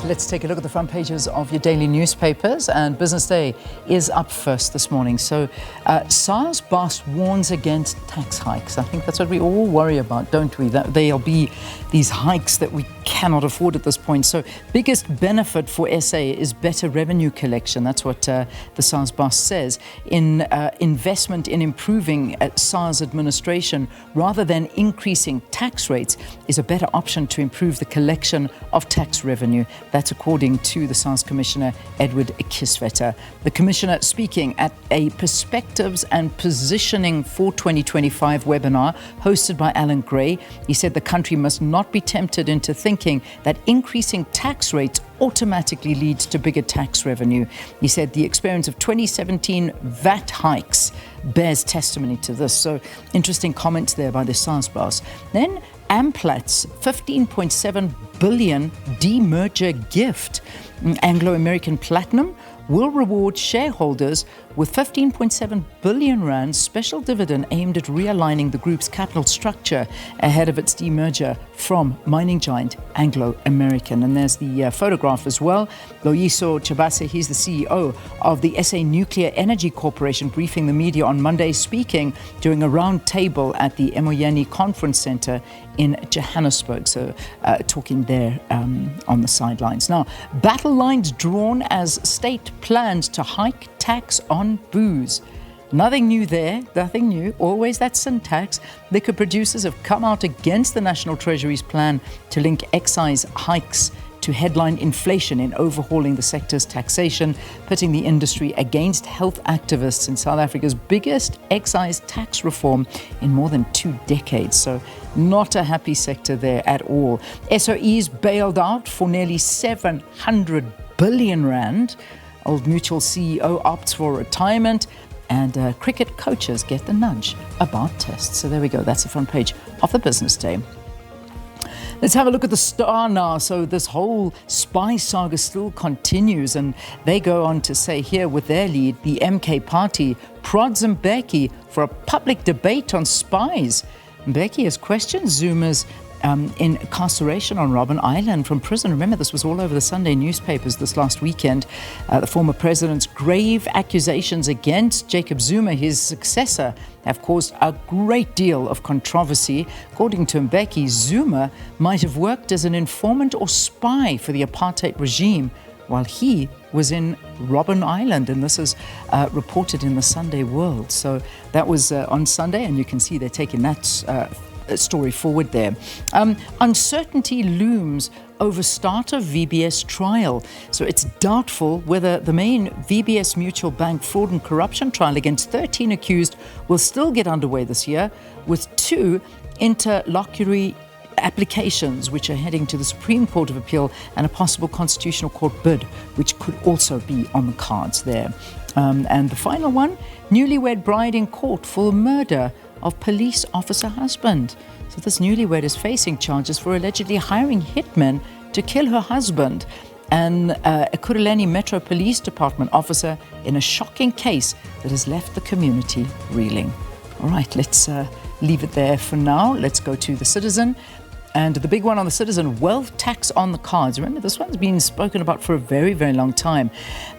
let's take a look at the front pages of your daily newspapers, and Business Day is up first this morning. So SARS boss warns against tax hikes. I think that's what we all worry about, don't we? That there'll be these hikes that we cannot afford at this point. So biggest benefit for SA is better revenue collection. That's what the SARS boss says. In investment in improving SARS administration rather than increasing tax rates is a better option to improve the collection of tax revenue. That's according to the SARS Commissioner, Edward Kisvetter. The Commissioner speaking at a Perspectives and Positioning for 2025 webinar hosted by Alan Gray. He said the country must not be tempted into thinking that increasing tax rates automatically leads to bigger tax revenue. He said the experience of 2017 VAT hikes bears testimony to this. So interesting comments there by the SARS boss. Then Amplat's 15.7 billion demerger gift, Anglo-American Platinum, will reward shareholders with 15.7 billion rand special dividend aimed at realigning the group's capital structure ahead of its demerger from mining giant Anglo-American. And there's the photograph as well. Loyiso Chabase, he's the CEO of the SA Nuclear Energy Corporation, briefing the media on Monday, speaking during a round table at the Emoyeni Conference Centre in Johannesburg. So talking there on the sidelines. Now, battle lines drawn as state plans to hike tax on booze. Nothing new there, nothing new, always that syntax. Liquor producers have come out against the National Treasury's plan to link excise hikes to headline inflation in overhauling the sector's taxation, pitting the industry against health activists in South Africa's biggest excise tax reform in more than 2 decades. So not a happy sector there at all. SOEs bailed out for nearly 700 billion rand. Old Mutual CEO opts for retirement, and cricket coaches get the nudge about tests. So there we go. That's the front page of the Business Day. Let's have a look at the Star now. So this whole spy saga still continues, and they go on to say here with their lead, the MK party prods Mbeki for a public debate on spies. Mbeki has questioned Zuma's incarceration on Robben Island from prison. Remember, this was all over the Sunday newspapers this last weekend. The former president's grave accusations against Jacob Zuma, his successor, have caused a great deal of controversy. According to Mbeki, Zuma might have worked as an informant or spy for the apartheid regime while he was in Robben Island, and this is reported in the Sunday World. So that was on Sunday, and you can see they're taking that story forward there. Uncertainty looms over start of VBS trial. So it's doubtful whether the main VBS Mutual Bank fraud and corruption trial against 13 accused will still get underway this year, with 2 interlocutory applications which are heading to the Supreme Court of Appeal and a possible Constitutional Court bid, which could also be on the cards there. And the final one, newlywed bride in court for murder of police officer husband. So this newlywed is facing charges for allegedly hiring hitmen to kill her husband, and a Kuruleni Metro Police Department officer, in a shocking case that has left the community reeling. All right, let's leave it there for now. Let's go to the Citizen. And the big one on the Citizen, wealth tax on the cards. Remember, this one's been spoken about for a very, very long time.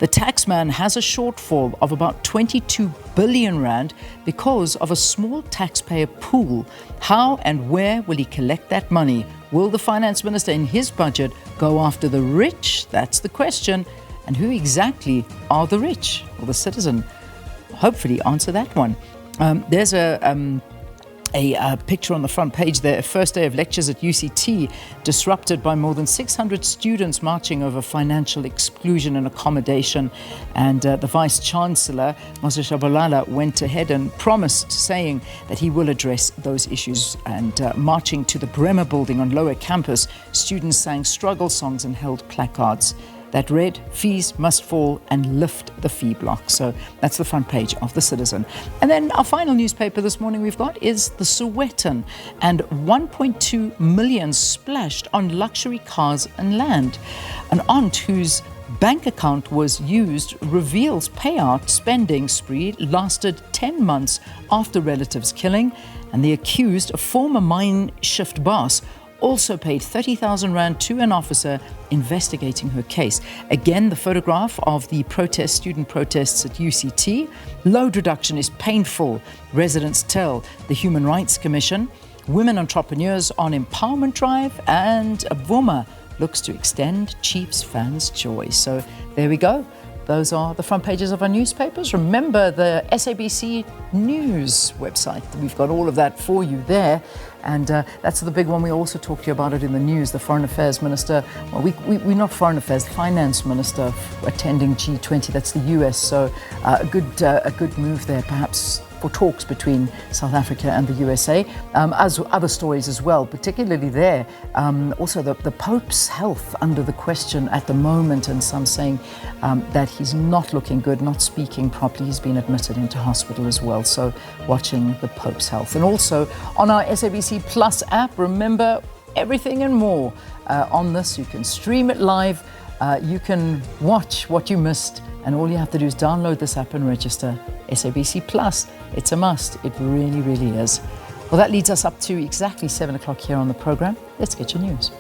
The taxman has a shortfall of about 22 billion rand because of a small taxpayer pool. How and where will he collect that money? Will the finance minister in his budget go after the rich? That's the question. And who exactly are the rich? Well, the Citizen hopefully answer that one. There's a picture on the front page there. First day of lectures at UCT disrupted by more than 600 students marching over financial exclusion and accommodation. And the Vice Chancellor, Moses Shabalala, went ahead and promised, saying that he will address those issues. And marching to the Bremer building on Lower Campus, students sang struggle songs and held placards that read, fees must fall and lift the fee block. So that's the front page of the Citizen. And then our final newspaper this morning we've got is the Sowetan, and 1.2 million splashed on luxury cars and land. An aunt whose bank account was used reveals payout spending spree lasted 10 months after relatives' killing, and the accused, a former mine shift boss, also paid 30,000 rand to an officer investigating her case. Again, the photograph of the student protests at UCT. Load reduction is painful, residents tell the Human Rights Commission. Women entrepreneurs on empowerment drive, and Vuma looks to extend Chiefs fans' joy. So there we go. Those are the front pages of our newspapers. Remember the SABC News website. We've got all of that for you there. And that's the big one. We also talked to you about it in the news. The Foreign Affairs Minister, well, we're not Foreign Affairs, the Finance Minister attending G20. That's the US. So a good move there, perhaps, for talks between South Africa and the USA, as other stories as well, particularly there. Also, the Pope's health under the question at the moment, and some saying that he's not looking good, not speaking properly. He's been admitted into hospital as well. So watching the Pope's health. And also on our SABC Plus app, remember everything and more on this. You can stream it live. You can watch what you missed, and all you have to do is download this app and register. SABC Plus, it's a must. It really, really is. Well, that leads us up to exactly 7 o'clock here on the program. Let's get your news.